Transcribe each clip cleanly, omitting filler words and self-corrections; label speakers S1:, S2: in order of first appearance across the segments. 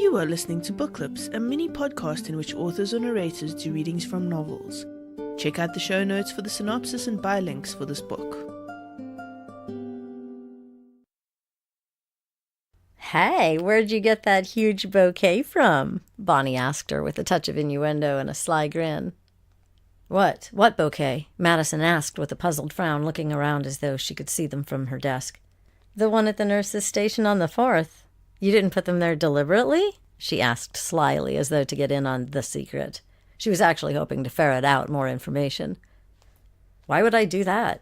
S1: You are listening to Book Clips, a mini podcast in which authors or narrators do readings from novels. Check out the show notes for the synopsis and buy links for this book.
S2: Hey, where'd you get that huge bouquet from? Bonnie asked her with a touch of innuendo and a sly grin. What bouquet? Madison asked with a puzzled frown, looking around as though she could see them from her desk. The one at the nurse's station on the 4th. You didn't put them there deliberately? She asked slyly, as though to get in on the secret. She was actually hoping to ferret out more information. Why would I do that?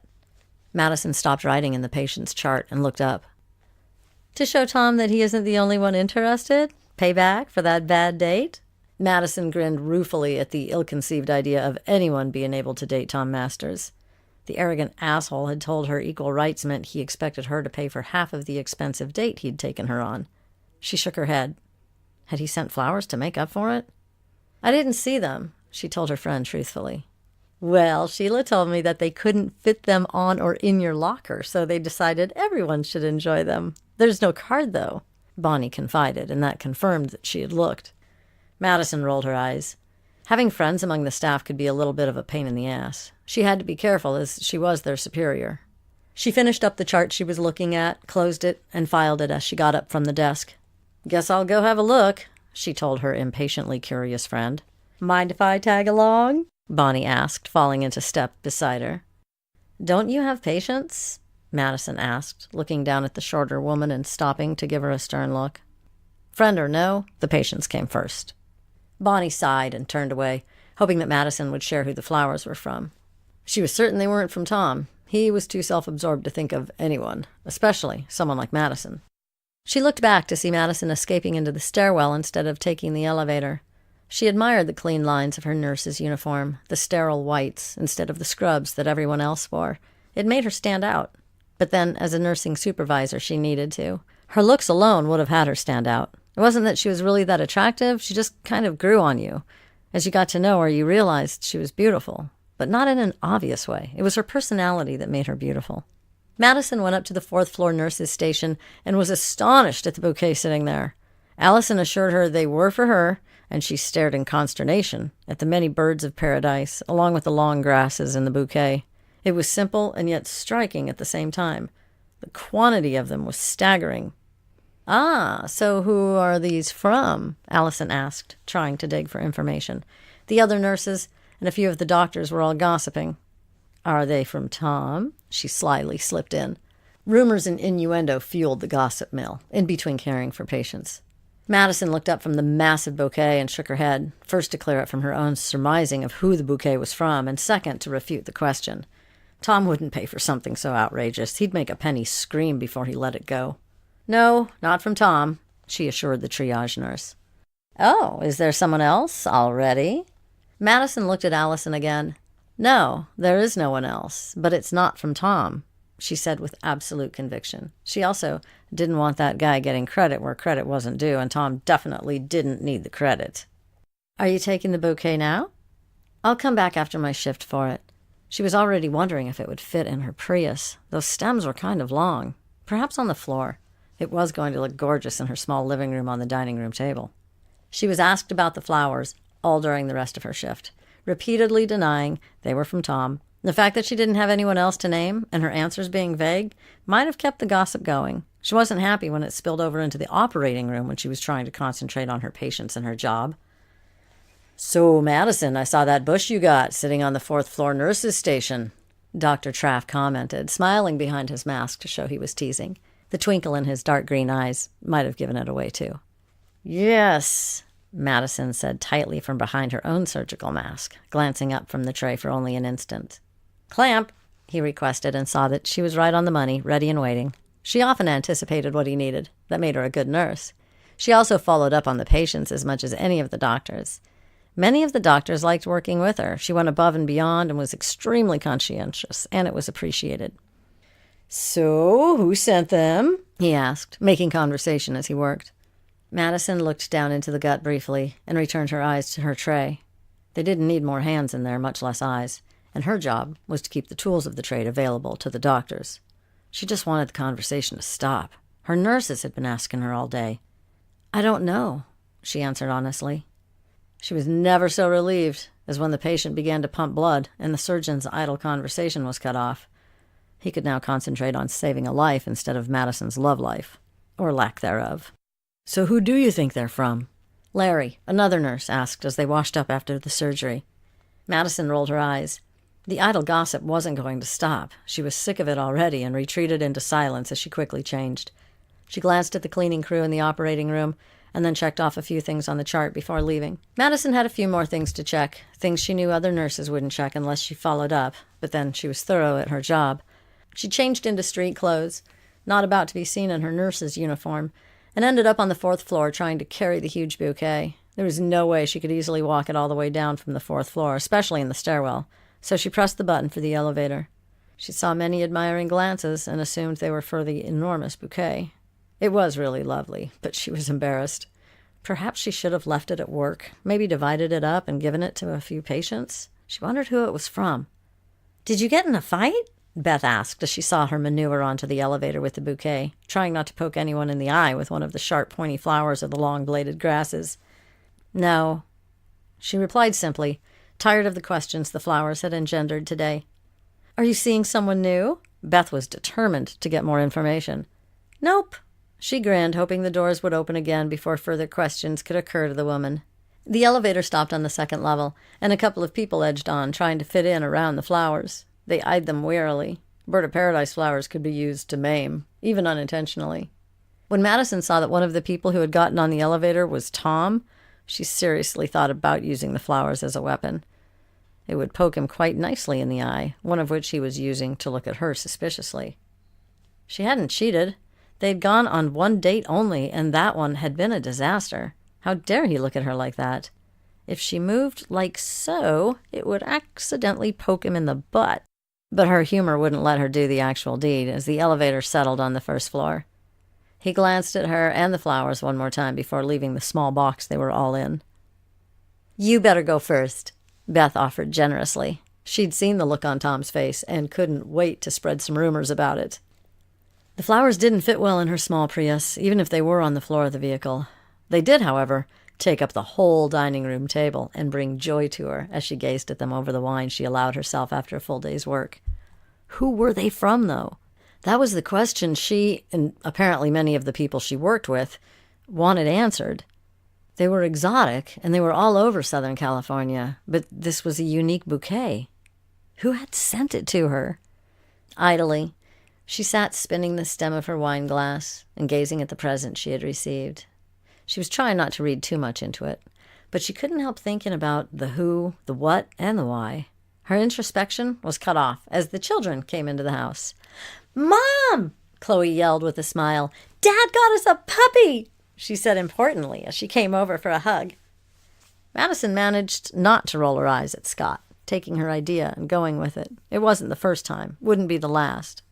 S2: Madison stopped writing in the patient's chart and looked up. To show Tom that he isn't the only one interested? Pay back for that bad date? Madison grinned ruefully at the ill-conceived idea of anyone being able to date Tom Masters. The arrogant asshole had told her equal rights meant he expected her to pay for half of the expensive date he'd taken her on. She shook her head. Had he sent flowers to make up for it? I didn't see them, she told her friend truthfully. Well, Sheila told me that they couldn't fit them on or in your locker, so they decided everyone should enjoy them. There's no card, though, Bonnie confided, and that confirmed that she had looked. Madison rolled her eyes. Having friends among the staff could be a little bit of a pain in the ass. She had to be careful, as she was their superior. She finished up the chart she was looking at, closed it, and filed it as she got up from the desk. Guess I'll go have a look, she told her impatiently curious friend. Mind if I tag along? Bonnie asked, falling into step beside her. Don't you have patience? Madison asked, looking down at the shorter woman and stopping to give her a stern look. Friend or no, the patience came first. Bonnie sighed and turned away, hoping that Madison would share who the flowers were from. She was certain they weren't from Tom. He was too self-absorbed to think of anyone, especially someone like Madison. She looked back to see Madison escaping into the stairwell instead of taking the elevator. She admired the clean lines of her nurse's uniform, the sterile whites instead of the scrubs that everyone else wore. It made her stand out. But then, as a nursing supervisor, she needed to. Her looks alone would have had her stand out. It wasn't that she was really that attractive, she just kind of grew on you. As you got to know her, you realized she was beautiful, but not in an obvious way. It was her personality that made her beautiful. Madison went up to the 4th floor nurse's station and was astonished at the bouquet sitting there. Allison assured her they were for her, and she stared in consternation at the many birds of paradise, along with the long grasses in the bouquet. It was simple and yet striking at the same time. The quantity of them was staggering. Ah, so who are these from? Allison asked, trying to dig for information. The other nurses and a few of the doctors were all gossiping. Are they from Tom? She slyly slipped in. Rumors and innuendo fueled the gossip mill, in between caring for patients. Madison looked up from the massive bouquet and shook her head, first to clear it from her own surmising of who the bouquet was from, and second to refute the question. Tom wouldn't pay for something so outrageous. He'd make a penny scream before he let it go. No, not from Tom, she assured the triage nurse. Oh, is there someone else already? Madison looked at Allison again. No, there is no one else, but it's not from Tom, she said with absolute conviction. She also didn't want that guy getting credit where credit wasn't due, and Tom definitely didn't need the credit. Are you taking the bouquet now? I'll come back after my shift for it. She was already wondering if it would fit in her Prius. Those stems were kind of long, perhaps on the floor. It was going to look gorgeous in her small living room on the dining room table. She was asked about the flowers all during the rest of her shift, repeatedly denying they were from Tom. The fact that she didn't have anyone else to name, and her answers being vague, might have kept the gossip going. She wasn't happy when it spilled over into the operating room when she was trying to concentrate on her patients and her job. So, Madison, I saw that bush you got sitting on the 4th floor nurse's station, Dr. Traff commented, smiling behind his mask to show he was teasing. The twinkle in his dark green eyes might have given it away, too. Yes, Madison said tightly from behind her own surgical mask, glancing up from the tray for only an instant. Clamp, he requested, and saw that she was right on the money, ready and waiting. She often anticipated what he needed. That made her a good nurse. She also followed up on the patients as much as any of the doctors. Many of the doctors liked working with her. She went above and beyond and was extremely conscientious, and it was appreciated. So, who sent them? He asked, making conversation as he worked. Madison looked down into the gut briefly and returned her eyes to her tray. They didn't need more hands in there, much less eyes, and her job was to keep the tools of the trade available to the doctors. She just wanted the conversation to stop. Her nurses had been asking her all day. I don't know. she answered honestly. She was never so relieved as when the patient began to pump blood and the surgeon's idle conversation was cut off. He could now concentrate on saving a life instead of Madison's love life, or lack thereof. "So who do you think they're from?" Larry, another nurse, asked as they washed up after the surgery. Madison rolled her eyes. The idle gossip wasn't going to stop. She was sick of it already and retreated into silence as she quickly changed. She glanced at the cleaning crew in the operating room and then checked off a few things on the chart before leaving. Madison had a few more things to check, things she knew other nurses wouldn't check unless she followed up, but then she was thorough at her job. She changed into street clothes, not about to be seen in her nurse's uniform, and ended up on the 4th floor trying to carry the huge bouquet. There was no way she could easily walk it all the way down from the 4th floor, especially in the stairwell, so she pressed the button for the elevator. She saw many admiring glances and assumed they were for the enormous bouquet. It was really lovely, but she was embarrassed. Perhaps she should have left it at work, maybe divided it up and given it to a few patients. She wondered who it was from. "Did you get in a fight?" Beth asked as she saw her maneuver onto the elevator with the bouquet, trying not to poke anyone in the eye with one of the sharp, pointy flowers of the long-bladed grasses. "No," she replied simply, tired of the questions the flowers had engendered today. "Are you seeing someone new?" Beth was determined to get more information. "Nope." She grinned, hoping the doors would open again before further questions could occur to the woman. The elevator stopped on the 2nd level, and a couple of people edged on, trying to fit in around the flowers. They eyed them warily. Bird of paradise flowers could be used to maim, even unintentionally. When Madison saw that one of the people who had gotten on the elevator was Tom, she seriously thought about using the flowers as a weapon. It would poke him quite nicely in the eye, one of which he was using to look at her suspiciously. She hadn't cheated. They'd gone on one date only, and that one had been a disaster. How dare he look at her like that? If she moved like so, it would accidentally poke him in the butt. But her humor wouldn't let her do the actual deed as the elevator settled on the 1st floor. He glanced at her and the flowers one more time before leaving the small box they were all in. "You better go first," Beth offered generously. She'd seen the look on Tom's face and couldn't wait to spread some rumors about it. The flowers didn't fit well in her small Prius, even if they were on the floor of the vehicle. They did, however, take up the whole dining room table and bring joy to her as she gazed at them over the wine she allowed herself after a full day's work. Who were they from, though? That was the question she, and apparently many of the people she worked with, wanted answered. They were exotic, and they were all over Southern California, but this was a unique bouquet. Who had sent it to her? Idly, she sat spinning the stem of her wine glass and gazing at the present she had received. She was trying not to read too much into it, but she couldn't help thinking about the who, the what, and the why. Her introspection was cut off as the children came into the house. "Mom!" Chloe yelled with a smile. "Dad got us a puppy!" she said importantly as she came over for a hug. Madison managed not to roll her eyes at Scott, taking her idea and going with it. It wasn't the first time, wouldn't be the last.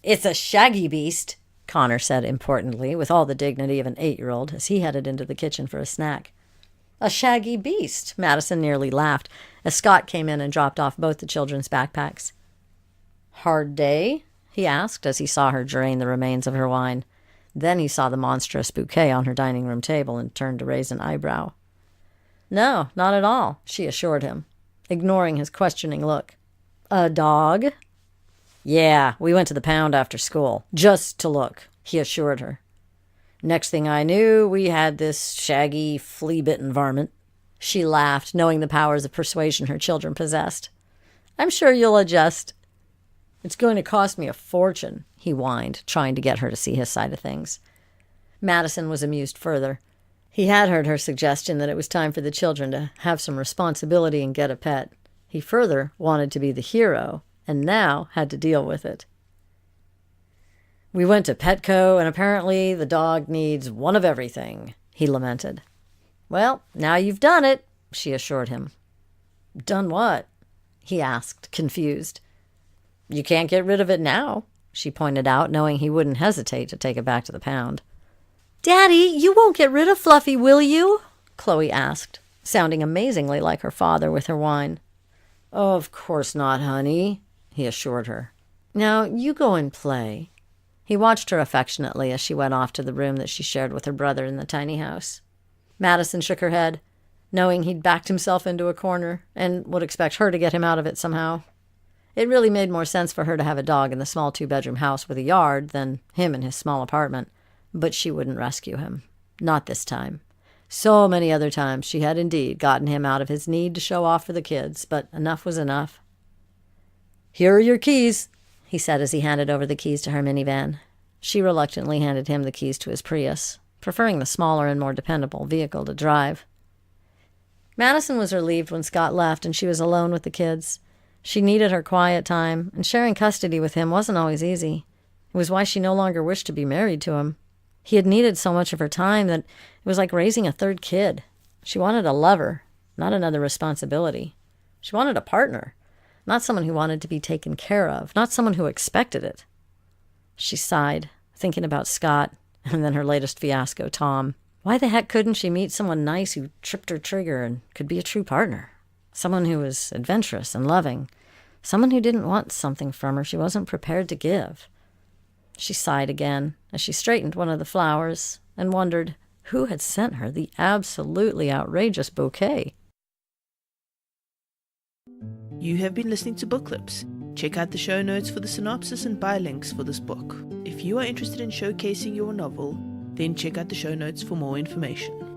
S2: "It's a shaggy beast," Connor said importantly, with all the dignity of an 8-year-old, as he headed into the kitchen for a snack. "A shaggy beast," Madison nearly laughed, as Scott came in and dropped off both the children's backpacks. "Hard day?" he asked as he saw her drain the remains of her wine. Then he saw the monstrous bouquet on her dining room table and turned to raise an eyebrow. "No, not at all," she assured him, ignoring his questioning look. "A dog?" "Yeah, we went to the pound after school, just to look," he assured her. "Next thing I knew, we had this shaggy, flea-bitten varmint." She laughed, knowing the powers of persuasion her children possessed. "I'm sure you'll adjust." "It's going to cost me a fortune," he whined, trying to get her to see his side of things. Madison was amused further. He had heard her suggestion that it was time for the children to have some responsibility and get a pet. He further wanted to be the hero, and now had to deal with it. "We went to Petco, and apparently the dog needs one of everything," he lamented. "Well, now you've done it," she assured him. "Done what?" he asked, confused. "You can't get rid of it now," she pointed out, knowing he wouldn't hesitate to take it back to the pound. "Daddy, you won't get rid of Fluffy, will you?" Chloe asked, sounding amazingly like her father with her wine. "Of course not, honey," he assured her. "Now, you go and play." He watched her affectionately as she went off to the room that she shared with her brother in the tiny house. Madison shook her head, knowing he'd backed himself into a corner and would expect her to get him out of it somehow. It really made more sense for her to have a dog in the small 2-bedroom house with a yard than him in his small apartment. But she wouldn't rescue him. Not this time. So many other times she had indeed gotten him out of his need to show off for the kids, but enough was enough. "Here are your keys," he said as he handed over the keys to her minivan. She reluctantly handed him the keys to his Prius, preferring the smaller and more dependable vehicle to drive. Madison was relieved when Scott left and she was alone with the kids. She needed her quiet time, and sharing custody with him wasn't always easy. It was why she no longer wished to be married to him. He had needed so much of her time that it was like raising a third kid. She wanted a lover, not another responsibility. She wanted a partner, not someone who wanted to be taken care of, not someone who expected it. She sighed, thinking about Scott, and then her latest fiasco, Tom. Why the heck couldn't she meet someone nice who tripped her trigger and could be a true partner? Someone who was adventurous and loving. Someone who didn't want something from her she wasn't prepared to give. She sighed again as she straightened one of the flowers and wondered who had sent her the absolutely outrageous bouquet.
S1: You have been listening to Book Clips. Check out the show notes for the synopsis and buy links for this book. If you are interested in showcasing your novel, then check out the show notes for more information.